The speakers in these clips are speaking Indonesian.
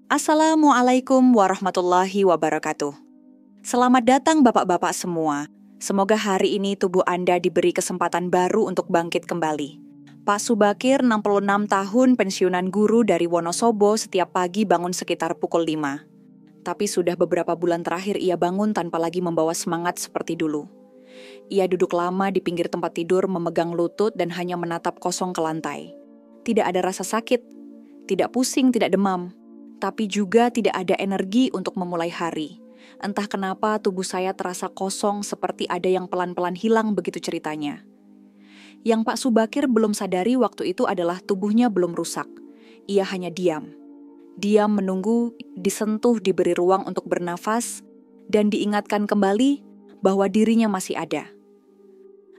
Assalamualaikum warahmatullahi wabarakatuh. Selamat datang Bapak-bapak semua. Semoga hari ini tubuh Anda diberi kesempatan baru untuk bangkit kembali. Pak Subakir, 66 tahun, pensiunan guru dari Wonosobo, setiap pagi bangun sekitar pukul 5. Tapi sudah beberapa bulan terakhir ia bangun tanpa lagi membawa semangat seperti dulu. Ia duduk lama di pinggir tempat tidur, memegang lutut dan hanya menatap kosong ke lantai. Tidak ada rasa sakit, tidak pusing, tidak demam. Tapi juga tidak ada energi untuk memulai hari. Entah kenapa tubuh saya terasa kosong seperti ada yang pelan-pelan hilang begitu ceritanya. Yang Pak Subakir belum sadari waktu itu adalah tubuhnya belum rusak. Ia hanya diam. Diam menunggu, disentuh, diberi ruang untuk bernafas, dan diingatkan kembali bahwa dirinya masih ada.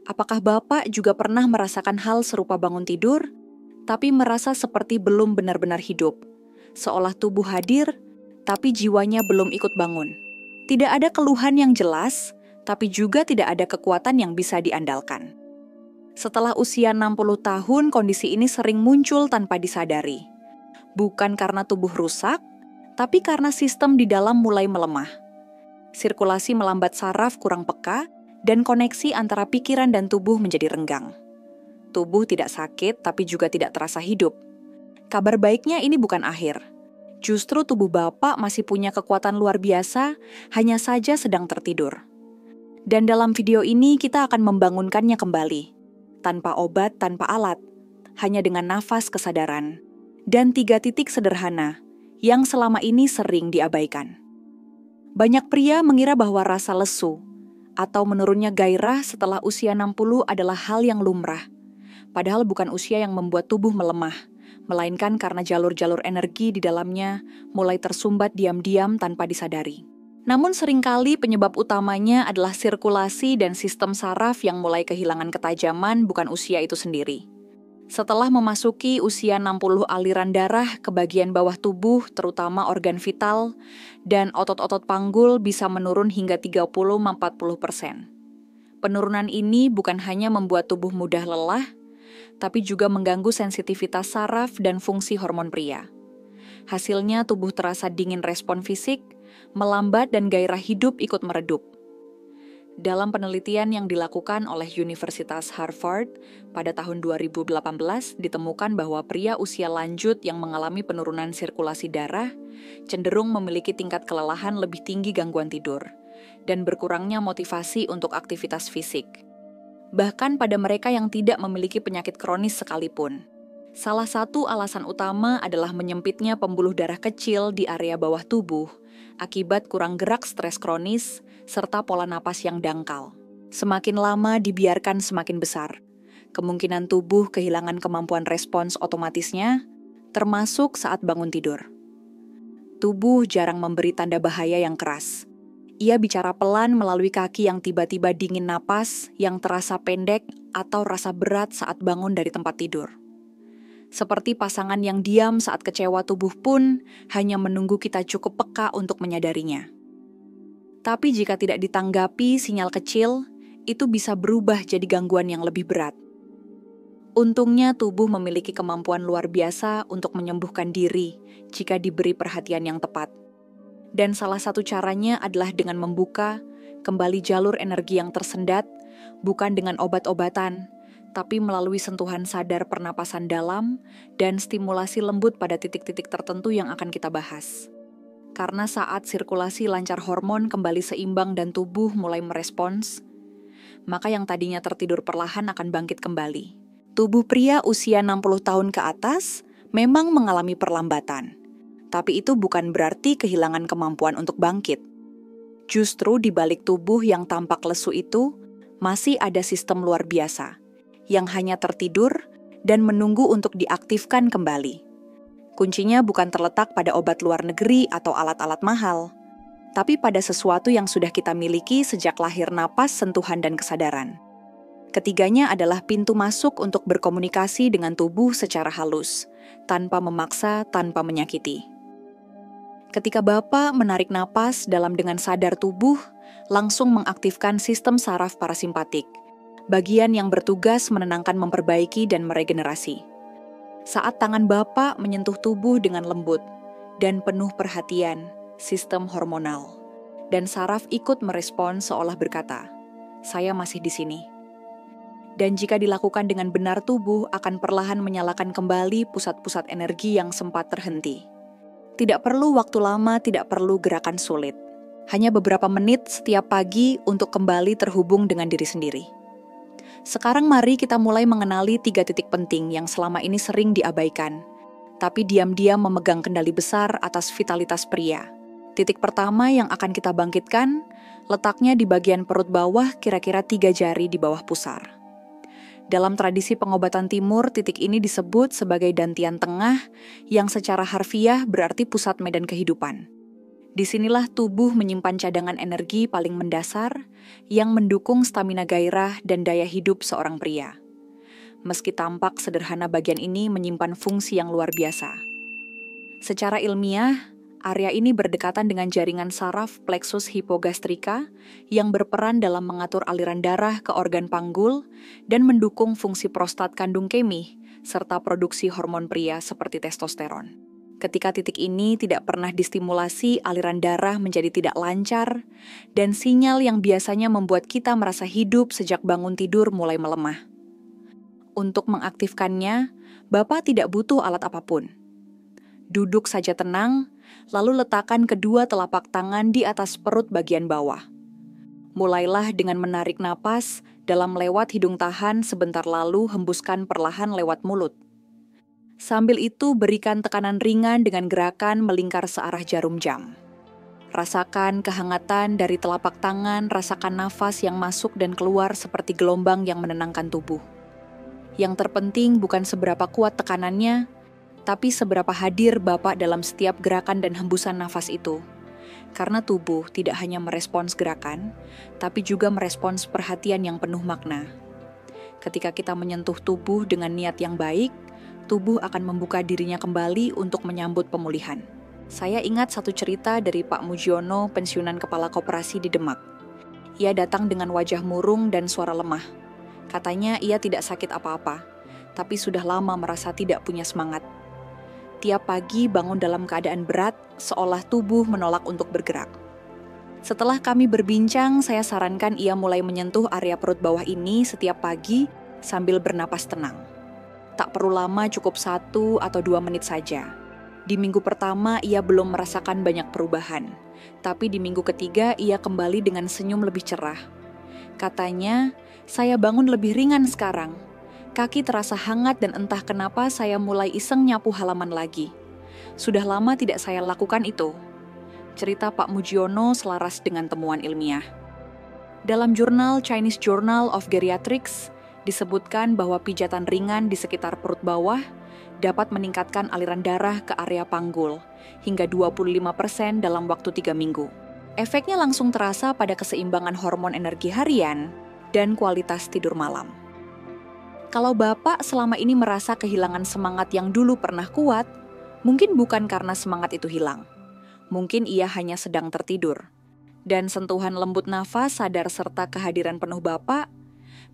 Apakah Bapak juga pernah merasakan hal serupa bangun tidur, tapi merasa seperti belum benar-benar hidup? Seolah tubuh hadir, tapi jiwanya belum ikut bangun. Tidak ada keluhan yang jelas, tapi juga tidak ada kekuatan yang bisa diandalkan. Setelah usia 60 tahun, kondisi ini sering muncul tanpa disadari. Bukan karena tubuh rusak, tapi karena sistem di dalam mulai melemah. Sirkulasi melambat, saraf kurang peka, dan koneksi antara pikiran dan tubuh menjadi renggang. Tubuh tidak sakit, tapi juga tidak terasa hidup. Kabar baiknya ini bukan akhir. Justru tubuh Bapak masih punya kekuatan luar biasa, hanya saja sedang tertidur. Dan dalam video ini kita akan membangunkannya kembali. Tanpa obat, tanpa alat. Hanya dengan nafas kesadaran. Dan 3 titik sederhana yang selama ini sering diabaikan. Banyak pria mengira bahwa rasa lesu atau menurunnya gairah setelah usia 60 adalah hal yang lumrah. Padahal bukan usia yang membuat tubuh melemah, melainkan karena jalur-jalur energi di dalamnya mulai tersumbat diam-diam tanpa disadari. Namun seringkali penyebab utamanya adalah sirkulasi dan sistem saraf yang mulai kehilangan ketajaman, bukan usia itu sendiri. Setelah memasuki usia 60, aliran darah ke bagian bawah tubuh, terutama organ vital, dan otot-otot panggul bisa menurun hingga 30-40%. Penurunan ini bukan hanya membuat tubuh mudah lelah, tapi juga mengganggu sensitivitas saraf dan fungsi hormon pria. Hasilnya tubuh terasa dingin, respon fisik melambat, dan gairah hidup ikut meredup. Dalam penelitian yang dilakukan oleh Universitas Harvard pada tahun 2018, ditemukan bahwa pria usia lanjut yang mengalami penurunan sirkulasi darah cenderung memiliki tingkat kelelahan lebih tinggi, gangguan tidur, dan berkurangnya motivasi untuk aktivitas fisik. Bahkan pada mereka yang tidak memiliki penyakit kronis sekalipun. Salah satu alasan utama adalah menyempitnya pembuluh darah kecil di area bawah tubuh akibat kurang gerak, stres kronis, serta pola napas yang dangkal. Semakin lama dibiarkan semakin besar. Kemungkinan tubuh kehilangan kemampuan respons otomatisnya, termasuk saat bangun tidur. Tubuh jarang memberi tanda bahaya yang keras. Ia bicara pelan melalui kaki yang tiba-tiba dingin, napas yang terasa pendek, atau rasa berat saat bangun dari tempat tidur. Seperti pasangan yang diam saat kecewa, tubuh pun hanya menunggu kita cukup peka untuk menyadarinya. Tapi jika tidak ditanggapi sinyal kecil, itu bisa berubah jadi gangguan yang lebih berat. Untungnya tubuh memiliki kemampuan luar biasa untuk menyembuhkan diri jika diberi perhatian yang tepat. Dan salah satu caranya adalah dengan membuka kembali jalur energi yang tersendat, bukan dengan obat-obatan, tapi melalui sentuhan sadar, pernapasan dalam, dan stimulasi lembut pada titik-titik tertentu yang akan kita bahas. Karena saat sirkulasi lancar, hormon kembali seimbang dan tubuh mulai merespons, maka yang tadinya tertidur perlahan akan bangkit kembali. Tubuh pria usia 60 tahun ke atas memang mengalami perlambatan. Tapi itu bukan berarti kehilangan kemampuan untuk bangkit. Justru di balik tubuh yang tampak lesu itu, masih ada sistem luar biasa, yang hanya tertidur dan menunggu untuk diaktifkan kembali. Kuncinya bukan terletak pada obat luar negeri atau alat-alat mahal, tapi pada sesuatu yang sudah kita miliki sejak lahir: napas, sentuhan, dan kesadaran. Ketiganya adalah pintu masuk untuk berkomunikasi dengan tubuh secara halus, tanpa memaksa, tanpa menyakiti. Ketika Bapak menarik napas dalam dengan sadar, tubuh langsung mengaktifkan sistem saraf parasimpatik, bagian yang bertugas menenangkan, memperbaiki, dan meregenerasi. Saat tangan Bapak menyentuh tubuh dengan lembut, dan penuh perhatian, sistem hormonal. Dan saraf ikut merespon seolah berkata, "Saya masih di sini." Dan jika dilakukan dengan benar, tubuh akan perlahan menyalakan kembali pusat-pusat energi yang sempat terhenti. Tidak perlu waktu lama, tidak perlu gerakan sulit. Hanya beberapa menit setiap pagi untuk kembali terhubung dengan diri sendiri. Sekarang mari kita mulai mengenali 3 titik penting yang selama ini sering diabaikan, tapi diam-diam memegang kendali besar atas vitalitas pria. Titik pertama yang akan kita bangkitkan, letaknya di bagian perut bawah kira-kira 3 jari di bawah pusar. Dalam tradisi pengobatan timur, titik ini disebut sebagai dantian tengah yang secara harfiah berarti pusat medan kehidupan. Disinilah tubuh menyimpan cadangan energi paling mendasar yang mendukung stamina gairah dan daya hidup seorang pria. Meski tampak sederhana, bagian ini menyimpan fungsi yang luar biasa. Secara ilmiah, area ini berdekatan dengan jaringan saraf plexus hipogastrika yang berperan dalam mengatur aliran darah ke organ panggul dan mendukung fungsi prostat kandung kemih serta produksi hormon pria seperti testosteron. Ketika titik ini tidak pernah distimulasi, aliran darah menjadi tidak lancar dan sinyal yang biasanya membuat kita merasa hidup sejak bangun tidur mulai melemah. Untuk mengaktifkannya, Bapak tidak butuh alat apapun. Duduk saja tenang, lalu letakkan kedua telapak tangan di atas perut bagian bawah. Mulailah dengan menarik napas dalam lewat hidung tahan sebentar, lalu hembuskan perlahan lewat mulut. Sambil itu berikan tekanan ringan dengan gerakan melingkar searah jarum jam. Rasakan kehangatan dari telapak tangan, rasakan nafas yang masuk dan keluar seperti gelombang yang menenangkan tubuh. Yang terpenting bukan seberapa kuat tekanannya, tapi seberapa hadir Bapak dalam setiap gerakan dan hembusan nafas itu. Karena tubuh tidak hanya merespons gerakan, tapi juga merespons perhatian yang penuh makna. Ketika kita menyentuh tubuh dengan niat yang baik, tubuh akan membuka dirinya kembali untuk menyambut pemulihan. Saya ingat satu cerita dari Pak Mujiono, pensiunan kepala koperasi di Demak. Ia datang dengan wajah murung dan suara lemah. Katanya ia tidak sakit apa-apa, tapi sudah lama merasa tidak punya semangat. Tiap pagi bangun dalam keadaan berat, seolah tubuh menolak untuk bergerak. Setelah kami berbincang, saya sarankan ia mulai menyentuh area perut bawah ini setiap pagi sambil bernapas tenang. Tak perlu lama, cukup 1 atau 2 menit saja. Di minggu pertama ia belum merasakan banyak perubahan, tapi di minggu ketiga ia kembali dengan senyum lebih cerah. Katanya, "Saya bangun lebih ringan sekarang. Kaki terasa hangat dan entah kenapa saya mulai iseng nyapu halaman lagi. Sudah lama tidak saya lakukan itu." Cerita Pak Mujiono selaras dengan temuan ilmiah. Dalam jurnal Chinese Journal of Geriatrics, disebutkan bahwa pijatan ringan di sekitar perut bawah dapat meningkatkan aliran darah ke area panggul hingga 25% dalam waktu 3 minggu. Efeknya langsung terasa pada keseimbangan hormon energi harian dan kualitas tidur malam. Kalau Bapak selama ini merasa kehilangan semangat yang dulu pernah kuat, mungkin bukan karena semangat itu hilang. Mungkin ia hanya sedang tertidur. Dan sentuhan lembut nafas, sadar serta kehadiran penuh Bapak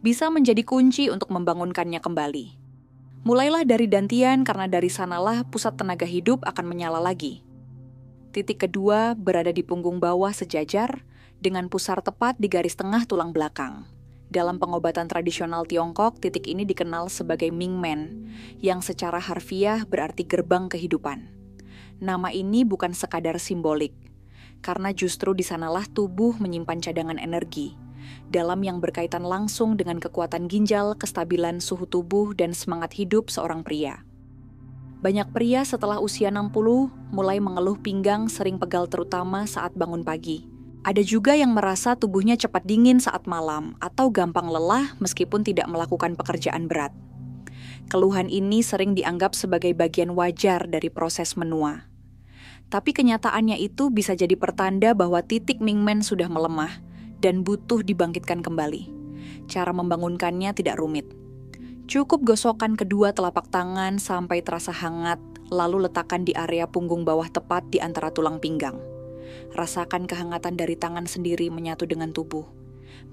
bisa menjadi kunci untuk membangunkannya kembali. Mulailah dari dantian, karena dari sanalah pusat tenaga hidup akan menyala lagi. Titik kedua berada di punggung bawah sejajar dengan pusar tepat di garis tengah tulang belakang. Dalam pengobatan tradisional Tiongkok, titik ini dikenal sebagai Mingmen, yang secara harfiah berarti gerbang kehidupan. Nama ini bukan sekadar simbolik, karena justru di sanalah tubuh menyimpan cadangan energi, dalam yang berkaitan langsung dengan kekuatan ginjal, kestabilan suhu tubuh, dan semangat hidup seorang pria. Banyak pria setelah usia 60 mulai mengeluh pinggang sering pegal terutama saat bangun pagi. Ada juga yang merasa tubuhnya cepat dingin saat malam atau gampang lelah meskipun tidak melakukan pekerjaan berat. Keluhan ini sering dianggap sebagai bagian wajar dari proses menua. Tapi kenyataannya itu bisa jadi pertanda bahwa titik Mingmen sudah melemah dan butuh dibangkitkan kembali. Cara membangunkannya tidak rumit. Cukup gosokkan kedua telapak tangan sampai terasa hangat, lalu letakkan di area punggung bawah tepat di antara tulang pinggang. Rasakan kehangatan dari tangan sendiri menyatu dengan tubuh.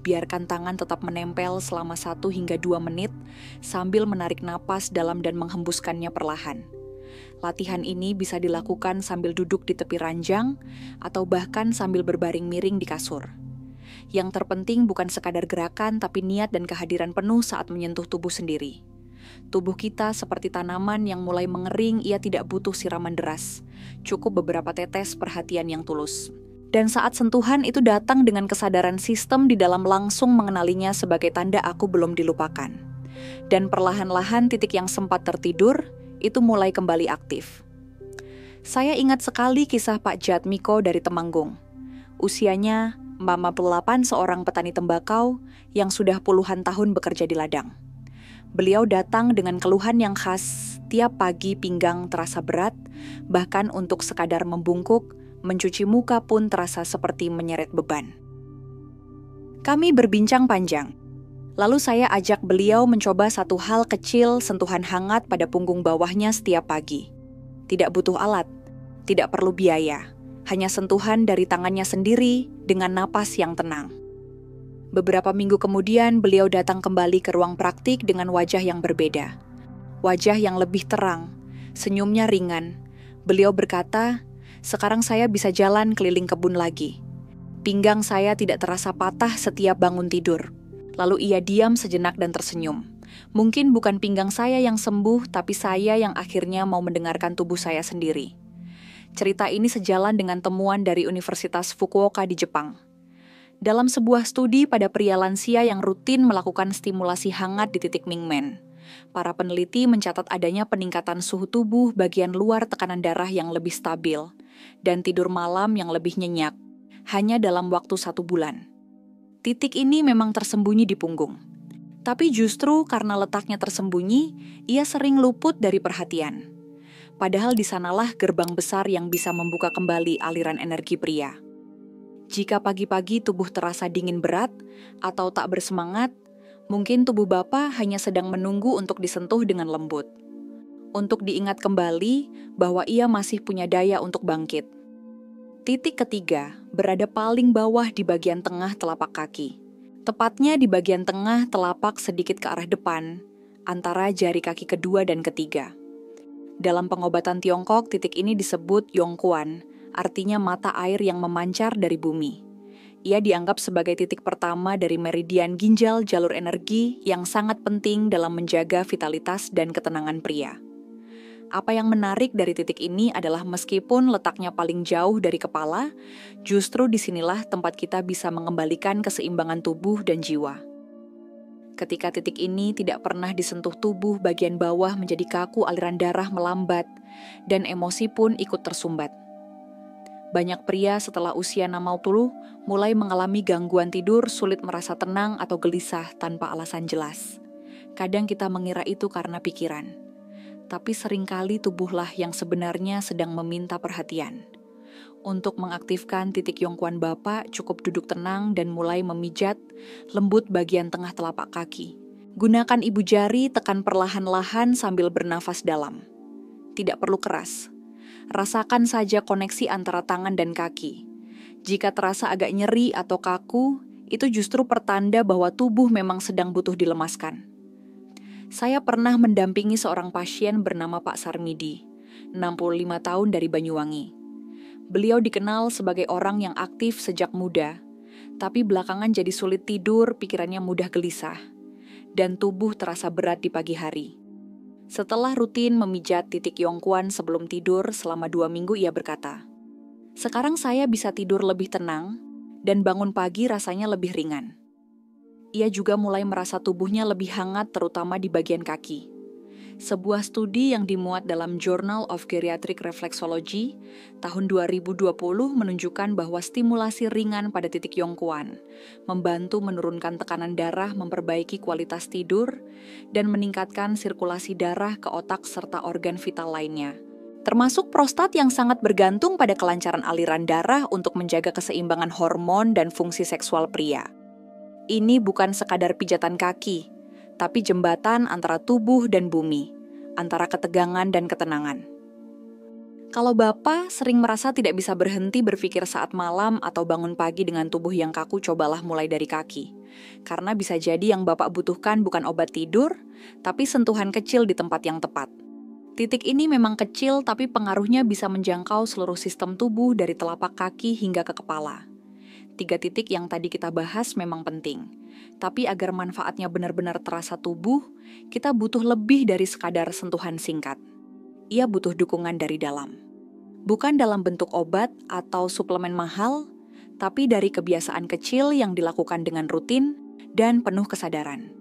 Biarkan tangan tetap menempel selama 1 hingga 2 menit sambil menarik napas dalam dan menghembuskannya perlahan. Latihan ini bisa dilakukan sambil duduk di tepi ranjang atau bahkan sambil berbaring miring di kasur. Yang terpenting bukan sekadar gerakan, tapi niat dan kehadiran penuh saat menyentuh tubuh sendiri. Tubuh kita seperti tanaman yang mulai mengering, ia tidak butuh siraman deras. Cukup beberapa tetes perhatian yang tulus. Dan saat sentuhan itu datang dengan kesadaran sistem di dalam langsung mengenalinya sebagai tanda aku belum dilupakan. Dan perlahan-lahan titik yang sempat tertidur, itu mulai kembali aktif. Saya ingat sekali kisah Pak Jatmiko dari Temanggung. Usianya 58, seorang petani tembakau yang sudah puluhan tahun bekerja di ladang. Beliau datang dengan keluhan yang khas, tiap pagi pinggang terasa berat, bahkan untuk sekadar membungkuk, mencuci muka pun terasa seperti menyeret beban. Kami berbincang panjang. Lalu saya ajak beliau mencoba satu hal kecil, sentuhan hangat pada punggung bawahnya setiap pagi. Tidak butuh alat, tidak perlu biaya, hanya sentuhan dari tangannya sendiri dengan napas yang tenang. Beberapa minggu kemudian beliau datang kembali ke ruang praktik dengan wajah yang berbeda. Wajah yang lebih terang, senyumnya ringan. Beliau berkata, "Sekarang saya bisa jalan keliling kebun lagi. Pinggang saya tidak terasa patah setiap bangun tidur." Lalu ia diam sejenak dan tersenyum. Mungkin bukan pinggang saya yang sembuh, tapi saya yang akhirnya mau mendengarkan tubuh saya sendiri. Cerita ini sejalan dengan temuan dari Universitas Fukuoka di Jepang. Dalam sebuah studi pada pria lansia yang rutin melakukan stimulasi hangat di titik Mingmen, para peneliti mencatat adanya peningkatan suhu tubuh bagian luar tekanan darah yang lebih stabil, dan tidur malam yang lebih nyenyak, hanya dalam waktu 1 bulan. Titik ini memang tersembunyi di punggung. Tapi justru karena letaknya tersembunyi, ia sering luput dari perhatian. Padahal di sanalah gerbang besar yang bisa membuka kembali aliran energi pria. Jika pagi-pagi tubuh terasa dingin berat atau tak bersemangat, mungkin tubuh Bapak hanya sedang menunggu untuk disentuh dengan lembut. Untuk diingat kembali bahwa ia masih punya daya untuk bangkit. Titik ketiga berada paling bawah di bagian tengah telapak kaki. Tepatnya di bagian tengah telapak sedikit ke arah depan, antara jari kaki kedua dan ketiga. Dalam pengobatan Tiongkok, titik ini disebut Yongquan, artinya mata air yang memancar dari bumi. Ia dianggap sebagai titik pertama dari meridian ginjal jalur energi yang sangat penting dalam menjaga vitalitas dan ketenangan pria. Apa yang menarik dari titik ini adalah meskipun letaknya paling jauh dari kepala, justru disinilah tempat kita bisa mengembalikan keseimbangan tubuh dan jiwa. Ketika titik ini tidak pernah disentuh tubuh, bagian bawah menjadi kaku, aliran darah melambat, dan emosi pun ikut tersumbat. Banyak pria setelah usia 60 mulai mengalami gangguan tidur, sulit merasa tenang atau gelisah tanpa alasan jelas. Kadang kita mengira itu karena pikiran. Tapi seringkali tubuhlah yang sebenarnya sedang meminta perhatian. Untuk mengaktifkan titik Yongquan Bapak, cukup duduk tenang dan mulai memijat lembut bagian tengah telapak kaki. Gunakan ibu jari, tekan perlahan-lahan sambil bernafas dalam. Tidak perlu keras. Rasakan saja koneksi antara tangan dan kaki. Jika terasa agak nyeri atau kaku, itu justru pertanda bahwa tubuh memang sedang butuh dilemaskan. Saya pernah mendampingi seorang pasien bernama Pak Sarmidi, 65 tahun dari Banyuwangi. Beliau dikenal sebagai orang yang aktif sejak muda, tapi belakangan jadi sulit tidur, pikirannya mudah gelisah, dan tubuh terasa berat di pagi hari. Setelah rutin memijat titik Yongquan sebelum tidur selama 2 minggu, ia berkata, "Sekarang saya bisa tidur lebih tenang, dan bangun pagi rasanya lebih ringan." Ia juga mulai merasa tubuhnya lebih hangat, terutama di bagian kaki. Sebuah studi yang dimuat dalam Journal of Geriatric Reflexology tahun 2020 menunjukkan bahwa stimulasi ringan pada titik Yongquan membantu menurunkan tekanan darah, memperbaiki kualitas tidur, dan meningkatkan sirkulasi darah ke otak serta organ vital lainnya, termasuk prostat yang sangat bergantung pada kelancaran aliran darah untuk menjaga keseimbangan hormon dan fungsi seksual pria. Ini bukan sekadar pijatan kaki, tapi jembatan antara tubuh dan bumi, antara ketegangan dan ketenangan. Kalau Bapak sering merasa tidak bisa berhenti berpikir saat malam atau bangun pagi dengan tubuh yang kaku, cobalah mulai dari kaki. Karena bisa jadi yang Bapak butuhkan bukan obat tidur, tapi sentuhan kecil di tempat yang tepat. Titik ini memang kecil, tapi pengaruhnya bisa menjangkau seluruh sistem tubuh dari telapak kaki hingga ke kepala. 3 titik yang tadi kita bahas memang penting. Tapi agar manfaatnya benar-benar terasa tubuh, kita butuh lebih dari sekadar sentuhan singkat. Ia butuh dukungan dari dalam. Bukan dalam bentuk obat atau suplemen mahal, tapi dari kebiasaan kecil yang dilakukan dengan rutin dan penuh kesadaran.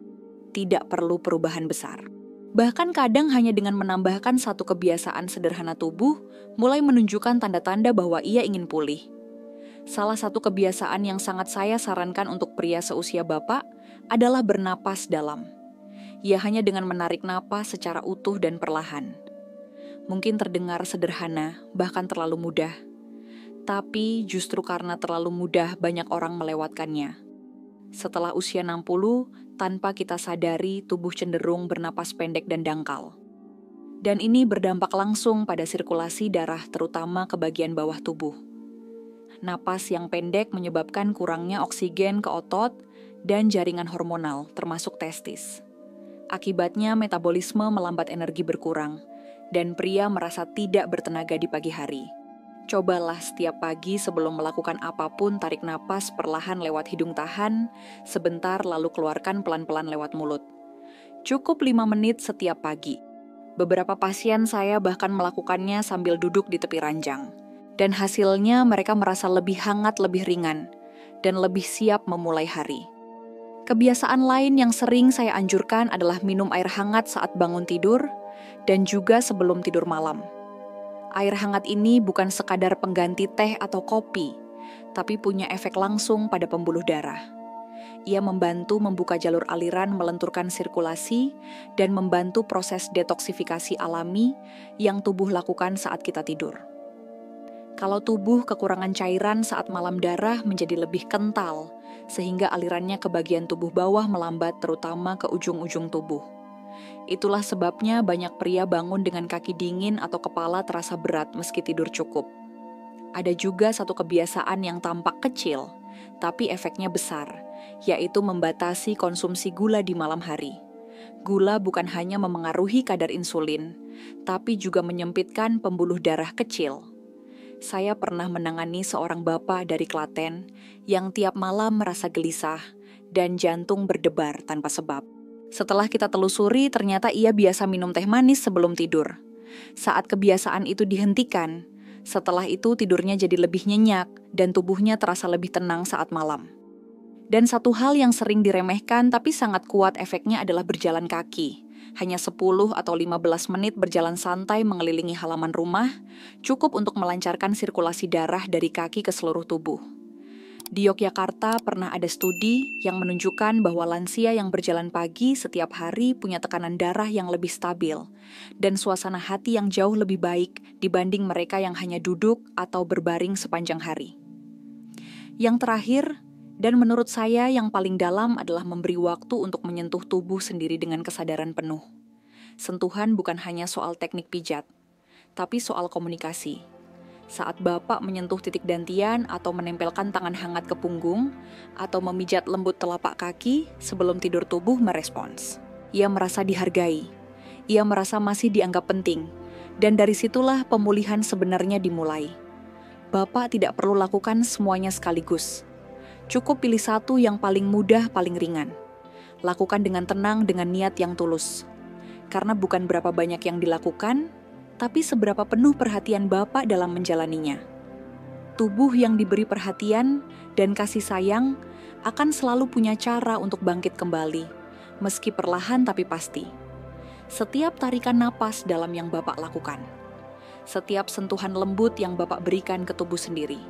Tidak perlu perubahan besar. Bahkan kadang hanya dengan menambahkan satu kebiasaan sederhana tubuh, mulai menunjukkan tanda-tanda bahwa ia ingin pulih. Salah satu kebiasaan yang sangat saya sarankan untuk pria seusia Bapak adalah bernapas dalam. Ia hanya dengan menarik napas secara utuh dan perlahan. Mungkin terdengar sederhana, bahkan terlalu mudah. Tapi justru karena terlalu mudah banyak orang melewatkannya. Setelah usia 60, tanpa kita sadari tubuh cenderung bernapas pendek dan dangkal. Dan ini berdampak langsung pada sirkulasi darah terutama ke bagian bawah tubuh. Napas yang pendek menyebabkan kurangnya oksigen ke otot dan jaringan hormonal termasuk testis. Akibatnya metabolisme melambat, energi berkurang, dan pria merasa tidak bertenaga di pagi hari. Cobalah setiap pagi sebelum melakukan apapun, tarik napas perlahan lewat hidung, tahan sebentar lalu keluarkan pelan-pelan lewat mulut. Cukup 5 menit setiap pagi. Beberapa pasien saya bahkan melakukannya sambil duduk di tepi ranjang. Dan hasilnya mereka merasa lebih hangat, lebih ringan, dan lebih siap memulai hari. Kebiasaan lain yang sering saya anjurkan adalah minum air hangat saat bangun tidur dan juga sebelum tidur malam. Air hangat ini bukan sekadar pengganti teh atau kopi, tapi punya efek langsung pada pembuluh darah. Ia membantu membuka jalur aliran, melenturkan sirkulasi, dan membantu proses detoksifikasi alami yang tubuh lakukan saat kita tidur. Kalau tubuh kekurangan cairan saat malam, darah menjadi lebih kental, sehingga alirannya ke bagian tubuh bawah melambat, terutama ke ujung-ujung tubuh. Itulah sebabnya banyak pria bangun dengan kaki dingin atau kepala terasa berat meski tidur cukup. Ada juga satu kebiasaan yang tampak kecil, tapi efeknya besar, yaitu membatasi konsumsi gula di malam hari. Gula bukan hanya memengaruhi kadar insulin, tapi juga menyempitkan pembuluh darah kecil. Saya pernah menangani seorang bapak dari Klaten yang tiap malam merasa gelisah dan jantung berdebar tanpa sebab. Setelah kita telusuri, ternyata ia biasa minum teh manis sebelum tidur. Saat kebiasaan itu dihentikan, setelah itu tidurnya jadi lebih nyenyak dan tubuhnya terasa lebih tenang saat malam. Dan satu hal yang sering diremehkan tapi sangat kuat efeknya adalah berjalan kaki. Hanya 10 atau 15 menit berjalan santai mengelilingi halaman rumah, cukup untuk melancarkan sirkulasi darah dari kaki ke seluruh tubuh. Di Yogyakarta pernah ada studi yang menunjukkan bahwa lansia yang berjalan pagi setiap hari punya tekanan darah yang lebih stabil dan suasana hati yang jauh lebih baik dibanding mereka yang hanya duduk atau berbaring sepanjang hari. Yang terakhir, dan menurut saya yang paling dalam adalah memberi waktu untuk menyentuh tubuh sendiri dengan kesadaran penuh. Sentuhan bukan hanya soal teknik pijat, tapi soal komunikasi. Saat Bapak menyentuh titik dantian atau menempelkan tangan hangat ke punggung atau memijat lembut telapak kaki sebelum tidur, tubuh merespons. Ia merasa dihargai. Ia merasa masih dianggap penting. Dan dari situlah pemulihan sebenarnya dimulai. Bapak tidak perlu lakukan semuanya sekaligus. Cukup pilih satu yang paling mudah, paling ringan. Lakukan dengan tenang, dengan niat yang tulus. Karena bukan berapa banyak yang dilakukan, tapi seberapa penuh perhatian Bapak dalam menjalaninya. Tubuh yang diberi perhatian dan kasih sayang akan selalu punya cara untuk bangkit kembali, meski perlahan tapi pasti. Setiap tarikan napas dalam yang Bapak lakukan, setiap sentuhan lembut yang Bapak berikan ke tubuh sendiri,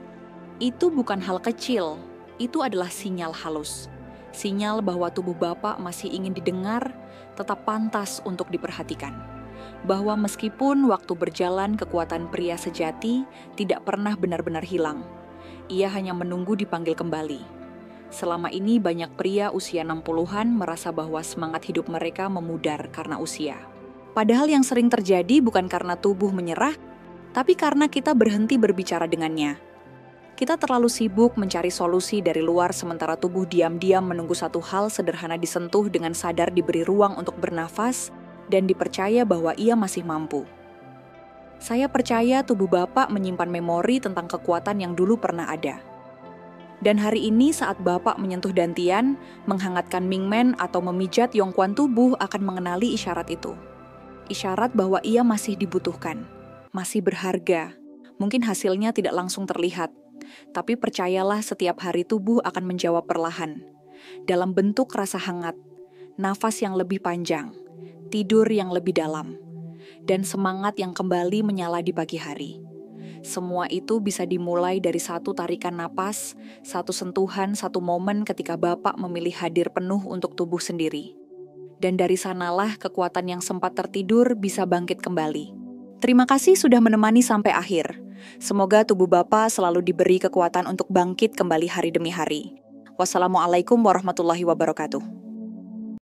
itu bukan hal kecil, itu adalah sinyal halus. Sinyal bahwa tubuh Bapak masih ingin didengar, tetap pantas untuk diperhatikan. Bahwa meskipun waktu berjalan, kekuatan pria sejati tidak pernah benar-benar hilang. Ia hanya menunggu dipanggil kembali. Selama ini banyak pria usia 60-an merasa bahwa semangat hidup mereka memudar karena usia. Padahal yang sering terjadi bukan karena tubuh menyerah, tapi karena kita berhenti berbicara dengannya. Kita terlalu sibuk mencari solusi dari luar sementara tubuh diam-diam menunggu satu hal sederhana disentuh dengan sadar, diberi ruang untuk bernafas, dan dipercaya bahwa ia masih mampu. Saya percaya tubuh Bapak menyimpan memori tentang kekuatan yang dulu pernah ada. Dan hari ini saat Bapak menyentuh dantian, menghangatkan Mingmen atau memijat yongkuan tubuh akan mengenali isyarat itu. Isyarat bahwa ia masih dibutuhkan, masih berharga. Mungkin hasilnya tidak langsung terlihat, tapi percayalah setiap hari tubuh akan menjawab perlahan. Dalam bentuk rasa hangat, nafas yang lebih panjang, tidur yang lebih dalam, dan semangat yang kembali menyala di pagi hari. Semua itu bisa dimulai dari satu tarikan napas, satu sentuhan, satu momen ketika Bapak memilih hadir penuh untuk tubuh sendiri. Dan dari sanalah kekuatan yang sempat tertidur bisa bangkit kembali. Terima kasih sudah menemani sampai akhir. Semoga tubuh Bapak selalu diberi kekuatan untuk bangkit kembali hari demi hari. Wassalamualaikum warahmatullahi wabarakatuh.